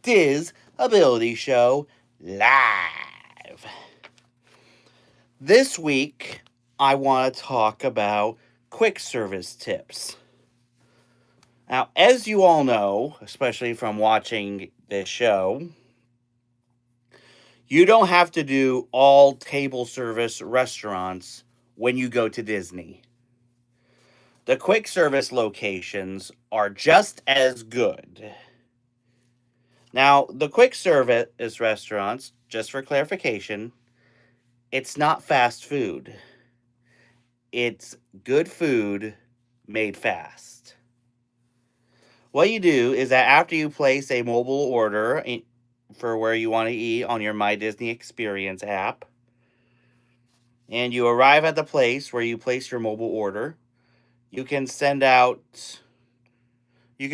Diz Ability Show live. This week, I want to talk about quick service tips. Now, as you all know, especially from watching this show, you don't have to do all table service restaurants when you go to Disney. The quick service locations are just as good. Now, the quick service restaurants, just for clarification, it's not fast food. It's good food made fast. What you do is that after you place a mobile order for where you want to eat on your My Disney Experience app, and you arrive at the place where you place your mobile order, you can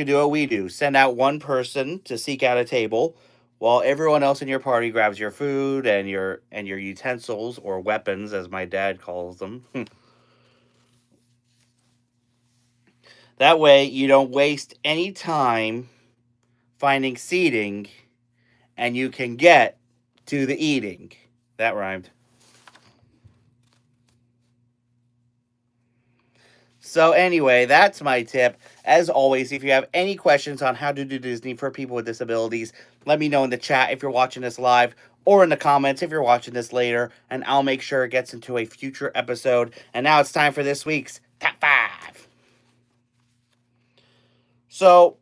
do what we do. Send out one person to seek out a table while everyone else in your party grabs your food and your utensils or weapons, as my dad calls them. That way you don't waste any time finding seating and you can get to the eating. That rhymed. So anyway, that's my tip. As always, if you have any questions on how to do Disney for people with disabilities, let me know in the chat if you're watching this live or in the comments if you're watching this later, and I'll make sure it gets into a future episode. And now it's time for this week's Top 5. So,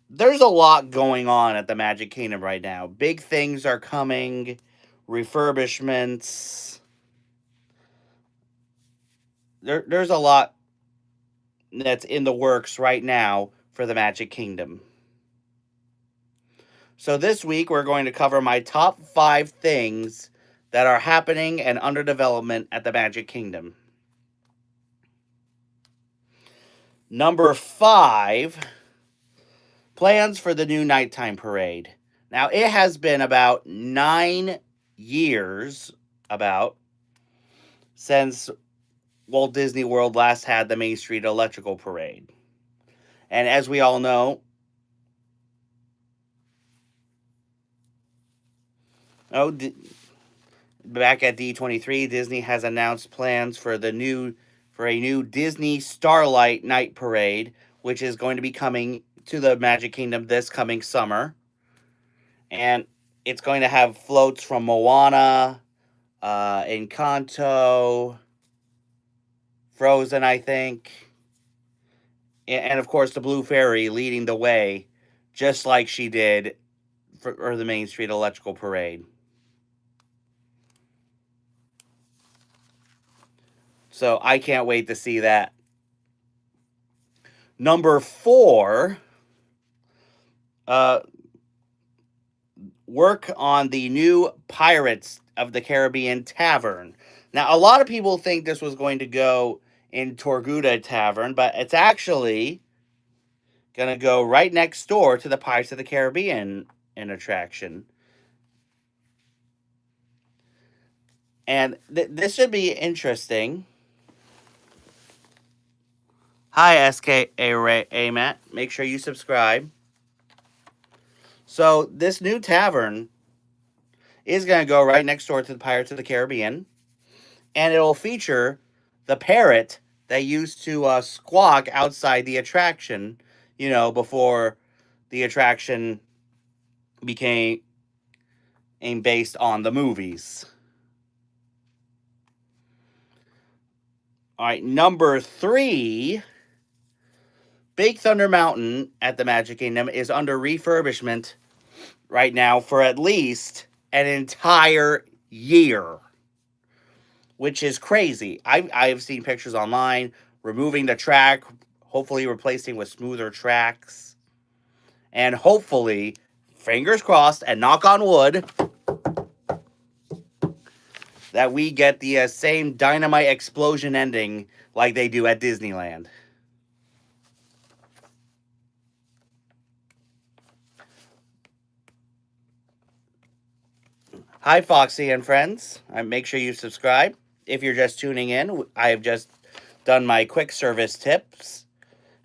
there's a lot going on at the Magic Kingdom right now. Big things are coming, refurbishments. There's a lot that's in the works right now for the Magic Kingdom. So this week we're going to cover my top 5 things that are happening and under development at the Magic Kingdom. Number 5, plans for the new nighttime parade. Now it has been about 9 years since Walt Disney World last had the Main Street Electrical Parade. And as we all know, back at D23, Disney has announced plans for a new Disney Starlight Night Parade, which is going to be coming to the Magic Kingdom this coming summer. And it's going to have floats from Moana, Encanto, Frozen, I think, and of course the Blue Fairy leading the way, just like she did for the Main Street Electrical Parade. So I can't wait to see that. Number 4, work on the new Pirates of the Caribbean Tavern. Now, a lot of people think this was going to go in Tortuga Tavern, but it's actually going to go right next door to the Pirates of the Caribbean attraction. And this should be interesting. Hi, SKA Matt. Make sure you subscribe. So, this new tavern is going to go right next door to the Pirates of the Caribbean. And it'll feature the parrot that used to squawk outside the attraction, before the attraction became based on the movies. All right, number 3, Big Thunder Mountain at the Magic Kingdom is under refurbishment right now for at least an entire year, which is crazy. I've seen pictures online, removing the track, hopefully replacing with smoother tracks, and hopefully, fingers crossed and knock on wood, that we get the same dynamite explosion ending like they do at Disneyland. Hi, Foxy and friends. Make sure you subscribe. If you're just tuning in, I have just done my quick service tips.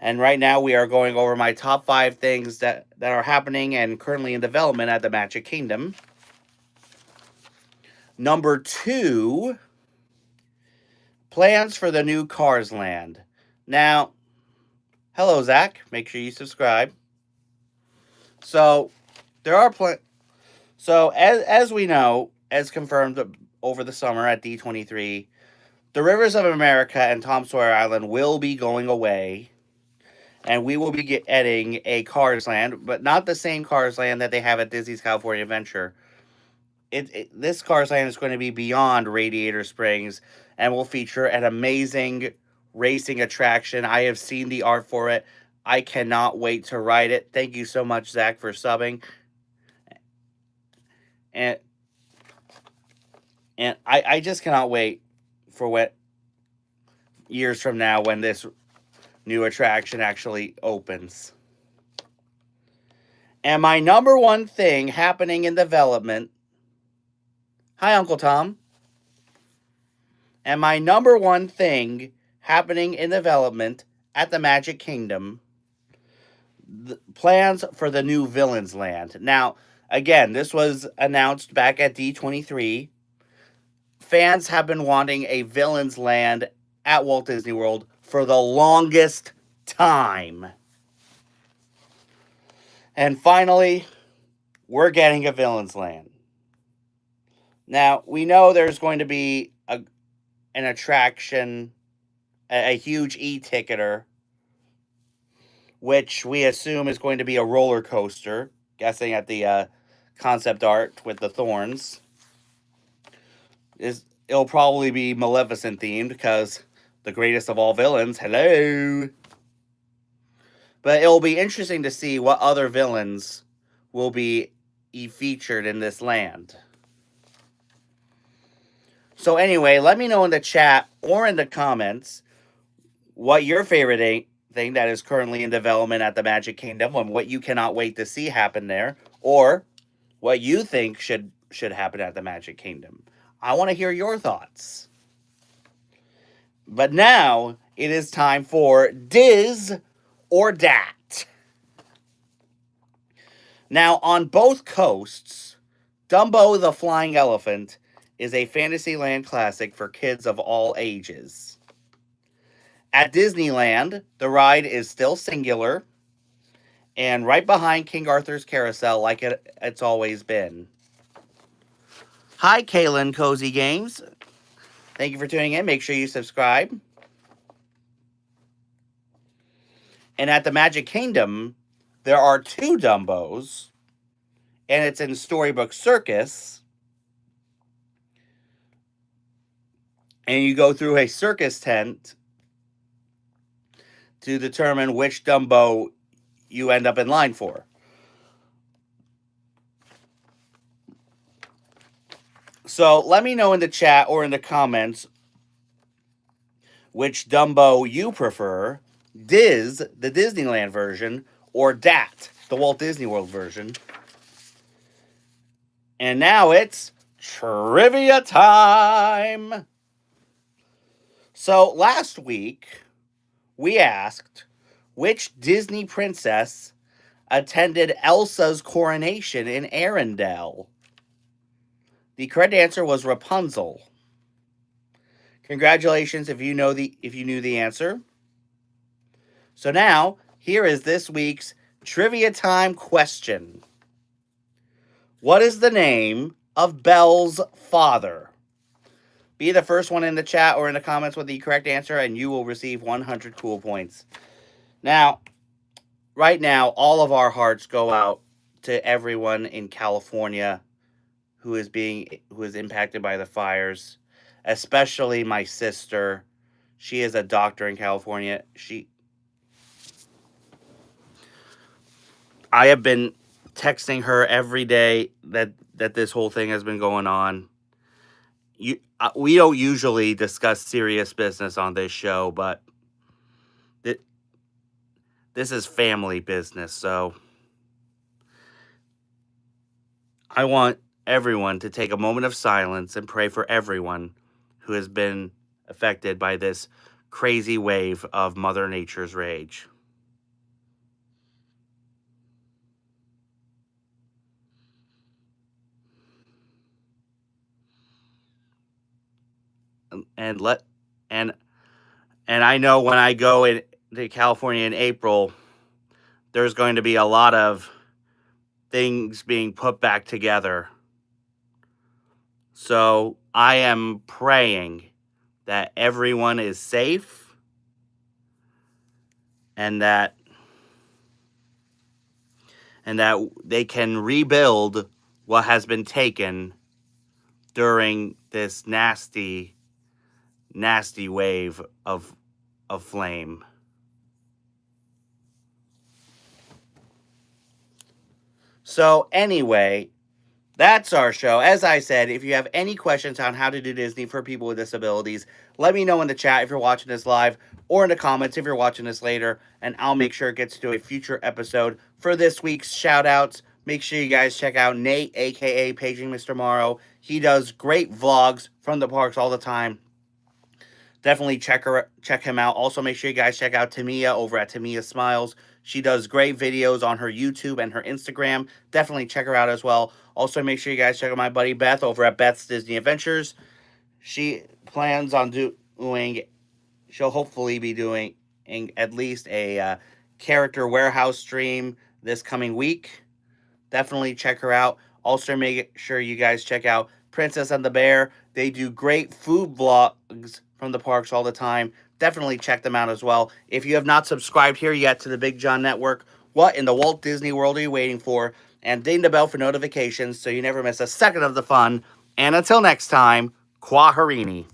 And right now we are going over my top 5 things that are happening and currently in development at the Magic Kingdom. Number 2, plans for the new Cars Land. Now, hello Zach, make sure you subscribe. So, there are So, as we know, as confirmed over the summer at D23, the Rivers of America and Tom Sawyer Island will be going away, and we will be getting a Cars Land, but not the same Cars Land that they have at Disney's California Adventure. This Cars Land is going to be beyond Radiator Springs and will feature an amazing racing attraction. I have seen the art for it. I cannot wait to ride it. Thank you so much, Zach, for subbing. And I just cannot wait for what years from now when this new attraction actually opens. And my number one thing happening in development. Hi, Uncle Tom. And my number one thing happening in development at the Magic Kingdom, the plans for the new Villains Land. Now, again, this was announced back at D23. Fans have been wanting a Villains Land at Walt Disney World for the longest time. And finally, we're getting a Villains Land. Now, we know there's going to be an attraction, a huge e-ticketer, which we assume is going to be a roller coaster, guessing at the concept art with the thorns. It'll probably be Maleficent themed because the greatest of all villains, hello. But it'll be interesting to see what other villains will be featured in this land. So anyway, let me know in the chat or in the comments what your favorite thing that is currently in development at the Magic Kingdom and what you cannot wait to see happen there, or what you think should happen at the Magic Kingdom. I want to hear your thoughts. But now it is time for Diz or Dat. Now, on both coasts, Dumbo the Flying Elephant is a Fantasyland classic for kids of all ages. At Disneyland, the ride is still singular and right behind King Arthur's Carousel like it's always been. Hi, Kaylin Cozy Games. Thank you for tuning in. Make sure you subscribe. And at the Magic Kingdom, there are 2 Dumbos, and it's in Storybook Circus. And you go through a circus tent to determine which Dumbo you end up in line for. So let me know in the chat or in the comments which Dumbo you prefer, Diz, the Disneyland version, or Dat, the Walt Disney World version. And now it's trivia time. So last week, we asked which Disney princess attended Elsa's coronation in Arendelle. The correct answer was Rapunzel. Congratulations if you knew the answer. So now, here is this week's trivia time question. What is the name of Belle's father? Be the first one in the chat or in the comments with the correct answer, and you will receive 100 cool points. Now, right now, all of our hearts go out to everyone in California who is impacted by the fires, especially my sister. She is a doctor in California. I have been texting her every day that this whole thing has been going on. We don't usually discuss serious business on this show, but this is family business, so I want everyone to take a moment of silence and pray for everyone who has been affected by this crazy wave of Mother Nature's rage. and let and and I know when I go to California in April, there's going to be a lot of things being put back together. So I am praying that everyone is safe and that they can rebuild what has been taken during this nasty wave of flame. So anyway, that's our show. As I said, if you have any questions on how to do Disney for people with disabilities, let me know in the chat if you're watching this live, or in the comments if you're watching this later, and I'll make sure it gets to a future episode. For this week's shout outs, make sure you guys check out Nate, aka Paging Mr. Morrow. He does great vlogs from the parks all the time. Definitely check him out. Also, make sure you guys check out Tamia over at Tamia Smiles. She does great videos on her YouTube and her Instagram. Definitely check her out as well. Also, make sure you guys check out my buddy Beth over at Beth's Disney Adventures. She plans on she'll hopefully be doing at least a character warehouse stream this coming week. Definitely check her out. Also, make sure you guys check out Princess and the Bear. They do great food vlogs from the parks all the time. Definitely check them out as well. If you have not subscribed here yet to the Big John Network, what in the Walt Disney World are you waiting for? And ding the bell for notifications so you never miss a second of the fun. And until next time, Kwaherini.